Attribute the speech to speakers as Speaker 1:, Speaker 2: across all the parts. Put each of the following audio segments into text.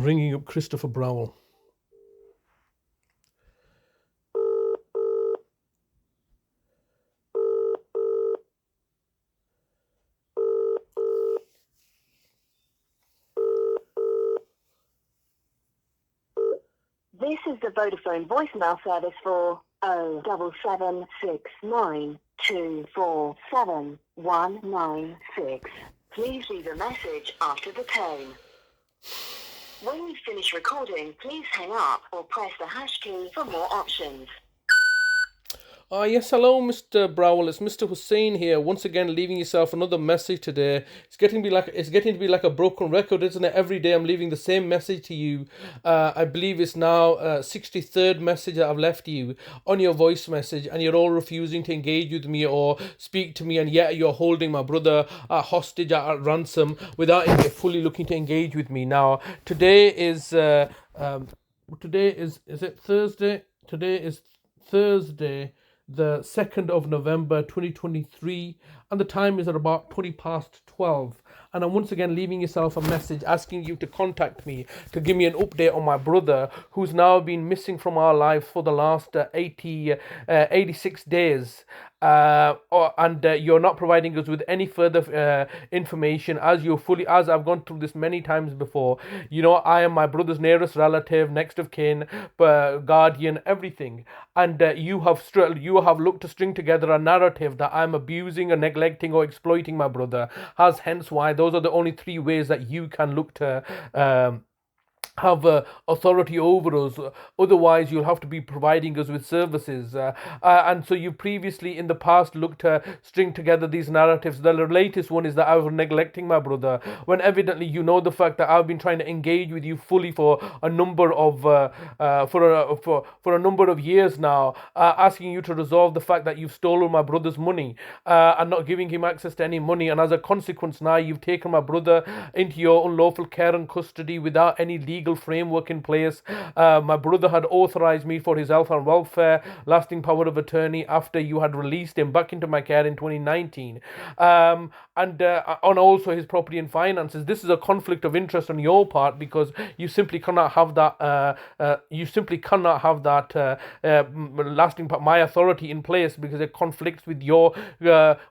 Speaker 1: ringing up Christopher Browell.
Speaker 2: This is the Vodafone voicemail service for 07769247196. Please leave a message after the tone. When you finish recording, please hang up or press the hash key for more options.
Speaker 1: Yes, hello, Mr. Browell. It's Mr. Hussein here. Once again, leaving yourself another message today. It's getting to be like a broken record, isn't it? Every day I'm leaving the same message to you. I believe it's now 63rd message that I've left you on your voice message, and you're all refusing to engage with me or speak to me, and yet you're holding my brother hostage at ransom without fully looking to engage with me. Now, today is it Thursday? Today is Thursday, the 2nd of November 2023, and the time is at about 20 past 12. And I'm once again leaving yourself a message asking you to contact me to give me an update on my brother, who's now been missing from our lives for the last 86 days. And you're not providing us with any further information, as I've gone through this many times before. You know, I am my brother's nearest relative, next of kin, guardian, everything. And you have looked to string together a narrative that I'm abusing or neglecting or exploiting my brother. Hence why those are the only three ways that you can look to have authority over us. Otherwise you'll have to be providing us with services, and so you previously in the past looked to string together these narratives. The latest one is that I was neglecting my brother, when evidently you know the fact that I've been trying to engage with you fully for a number of for a number of years now, asking you to resolve the fact that you've stolen my brother's money and not giving him access to any money, and as a consequence now you've taken my brother into your unlawful care and custody without any legal framework in place. My brother had authorized me for his health and welfare, lasting power of attorney, after you had released him back into my care in 2019, and on also his property and finances. This is a conflict of interest on your part, because you simply cannot have that. Lasting my authority in place, because it conflicts with your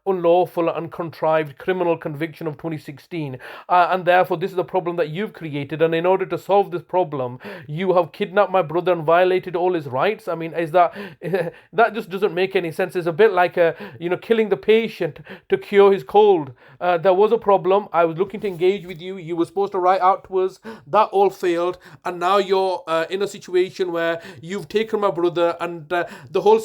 Speaker 1: unlawful and contrived criminal conviction of 2016, and therefore this is a problem that you've created. And in order to solve this problem, you have kidnapped my brother and violated all his rights. I mean, is that that just doesn't make any sense. It's a bit like killing the patient to cure his cold. There was a problem. I was looking to engage with you. You were supposed to write out to us. That all failed, and now you're in a situation where you've taken my brother, and the whole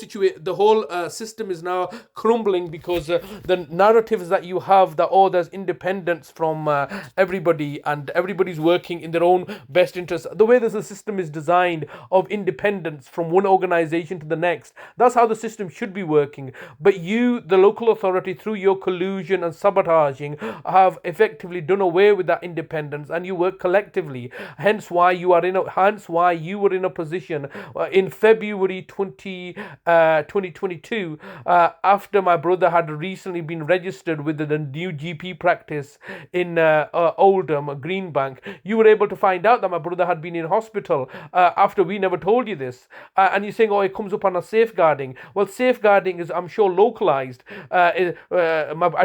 Speaker 1: system is now crumbling, because the narratives that you have that there's independence from everybody, and everybody's working in their own best interest. The way that the system is designed, of independence from one organization to the next, that's how the system should be working. But you, the local authority, through your collusion and sabotaging, have effectively done away with that independence, and you work collectively. Hence why you were in a position in February 2022, after my brother had recently been registered with the new GP practice in Oldham, Greenbank. You were able to find out that my brother had been in hospital after we never told you this, and you're saying, it comes up on a safeguarding. Well, safeguarding is, I'm sure, localized. I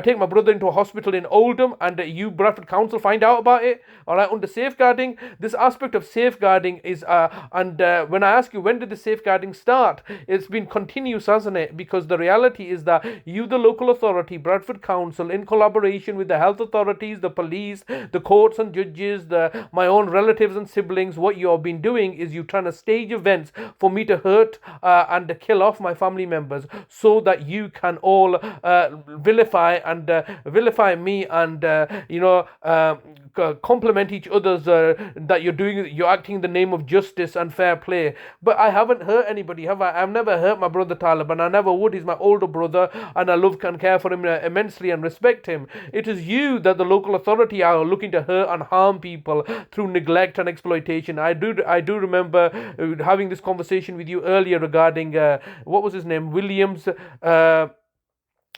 Speaker 1: take my brother into a hospital in Oldham, and you, Bradford Council, find out about it. All right, under safeguarding, this aspect of safeguarding is, when I ask you, when did the safeguarding start? It's been continuous, hasn't it? Because the reality is that you, the local authority, Bradford Council, in collaboration with the health authorities, the police, the courts and judges, my own relatives and siblings, what you have been doing is you trying to stage events for me to hurt and kill off my family members, so that you can all vilify me and compliment each other's that you're acting in the name of justice and fair play. But I haven't hurt anybody, have I? I've never hurt my brother Talib, and I never would. He's my older brother, and I love and care for him immensely and respect him. It is you that the local authority are looking to hurt and harm people through neglect and exploitation. I do remember having this conversation with you earlier regarding what was his name, Williams.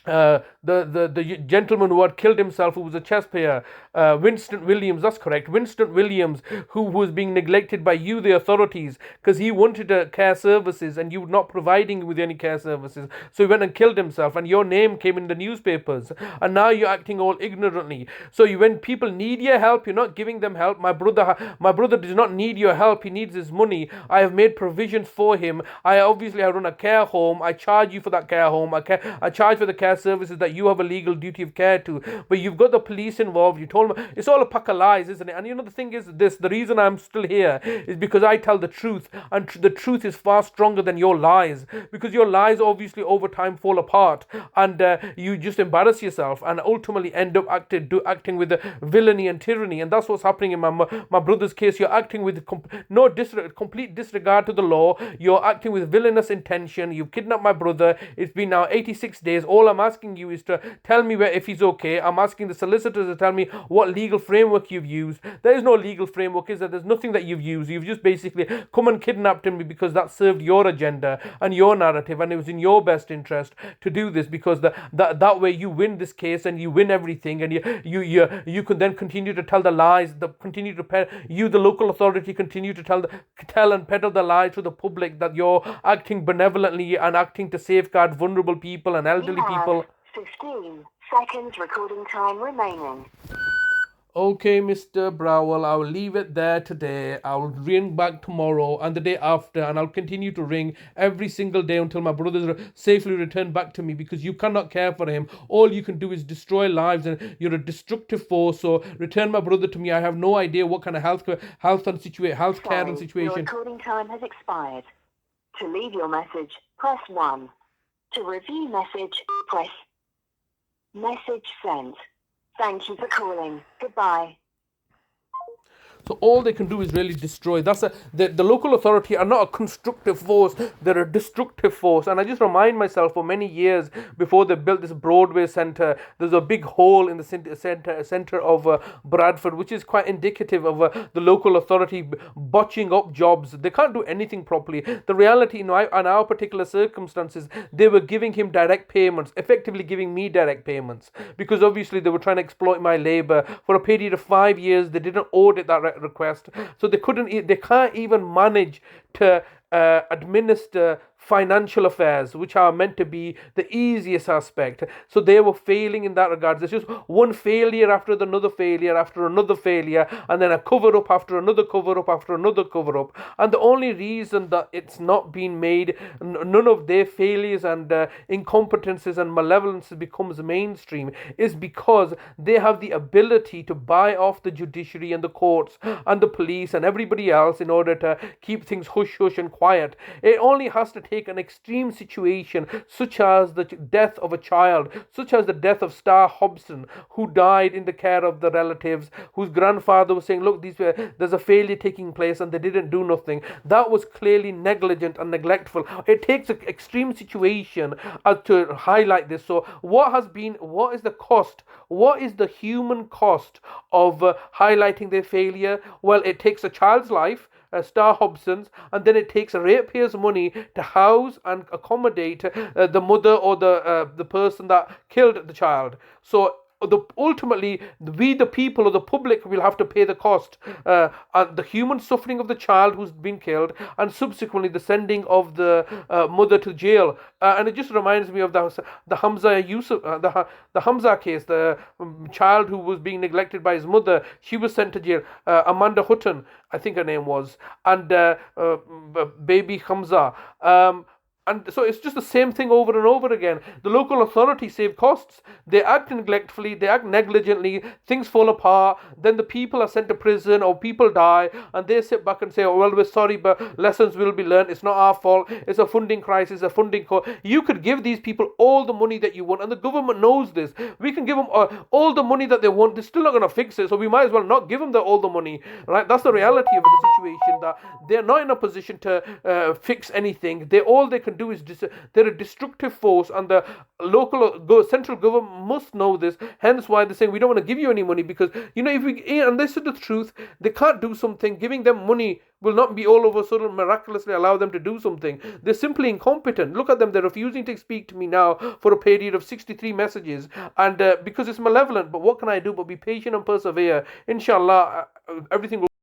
Speaker 1: the gentleman who had killed himself, who was a chess player, Winston Williams, that's correct, Winston Williams, who was being neglected by you, the authorities, because he wanted care services and you were not providing him with any care services. So he went and killed himself, and your name came in the newspapers, and now you're acting all ignorantly. So when people need your help, you're not giving them help. My brother does not need your help. He needs his money. I have made provisions for him. I run a care home. I charge you for that care home. I charge for the care services that you have a legal duty of care to. But you've got the police involved. You told me it's all a pack of lies, isn't it? And the thing is this: the reason I'm still here is because I tell the truth, and the truth is far stronger than your lies. Because your lies obviously over time fall apart, and you just embarrass yourself, and ultimately end up acting with villainy and tyranny. And that's what's happening in my brother's case. You're acting with complete disregard to the law. You're acting with villainous intention. You've kidnapped my brother. It's been now 86 days. All I'm asking you is to tell me if he's okay. I'm asking the solicitors to tell me what legal framework you've used. There is no legal framework, is there? There's nothing that you've used. You've just basically come and kidnapped him because that served your agenda and your narrative, and it was in your best interest to do this, because that way you win this case and you win everything, and you can then continue to tell the lies, the local authority continue to tell and peddle the lie to the public that you're acting benevolently and acting to safeguard vulnerable people and elderly people.
Speaker 2: 15 seconds recording time remaining.
Speaker 1: Okay, Mr. Browell, I'll leave it there today. I'll ring back tomorrow and the day after, and I'll continue to ring every single day until my brother's safely returned back to me, because you cannot care for him. All you can do is destroy lives, and you're a destructive force. So return my brother to me. I have no idea what kind of health care and situation.
Speaker 2: Your recording time has expired. To leave your message, press 1. To review message, press message sent. Thank you for calling. Goodbye.
Speaker 1: So all they can do is really destroy. The local authority are not a constructive force; they're a destructive force. And I just remind myself, for many years before they built this Broadway Centre, there's a big hole in the centre of Bradford, which is quite indicative of the local authority botching up jobs. They can't do anything properly. The reality, in our particular circumstances, they were giving him direct payments, effectively giving me direct payments, because obviously they were trying to exploit my labour. For a period of 5 years, they didn't audit that request, so they can't even manage to administer financial affairs, which are meant to be the easiest aspect. So they were failing in that regard. There's just one failure after another failure after another failure, and then a cover up after another cover up after another cover up. And the only reason that it's not been made, none of their failures and incompetences and malevolence becomes mainstream, is because they have the ability to buy off the judiciary and the courts and the police and everybody else in order to keep things hush hush and quiet. It only has to take an extreme situation, such as the death of a child, such as the death of Star Hobson, who died in the care of the relatives, whose grandfather was saying, look, there's a failure taking place, and they didn't do nothing. That was clearly negligent and neglectful. It takes an extreme situation to highlight this. So what is the cost? What is the human cost of highlighting their failure? Well, it takes a child's life, Star Hobson's, and then it takes a ratepayer's money to house and accommodate the mother or the person that killed the child. So ultimately, we, the people or the public, will have to pay the cost, and the human suffering of the child who's been killed, and subsequently the sending of the mother to jail. And it just reminds me of the Hamza Yusuf, the Hamza case, the child who was being neglected by his mother. She was sent to jail. Amanda Hutton, I think her name was, and baby Hamza. And so it's just the same thing over and over again. The local authority save costs. They act neglectfully, they act negligently, things fall apart, then the people are sent to prison or people die, and they sit back and say, oh, well, we're sorry, but lessons will be learned. It's not our fault. It's a funding crisis, a funding call. You could give these people all the money that you want, and the government knows this. We can give them all the money that they want. They're still not going to fix it, so we might as well not give them all the money. Right? That's the reality of the situation, that they're not in a position to fix anything. All they can do is they're a destructive force, and the local central government must know this. Hence why they're saying we don't want to give you any money, because and this is the truth. They can't do something. Giving them money will not be all of a sudden miraculously allow them to do something. They're simply incompetent. Look at them. They're refusing to speak to me now for a period of 63 messages. And because it's malevolent, but what can I do but be patient and persevere? Inshallah, everything will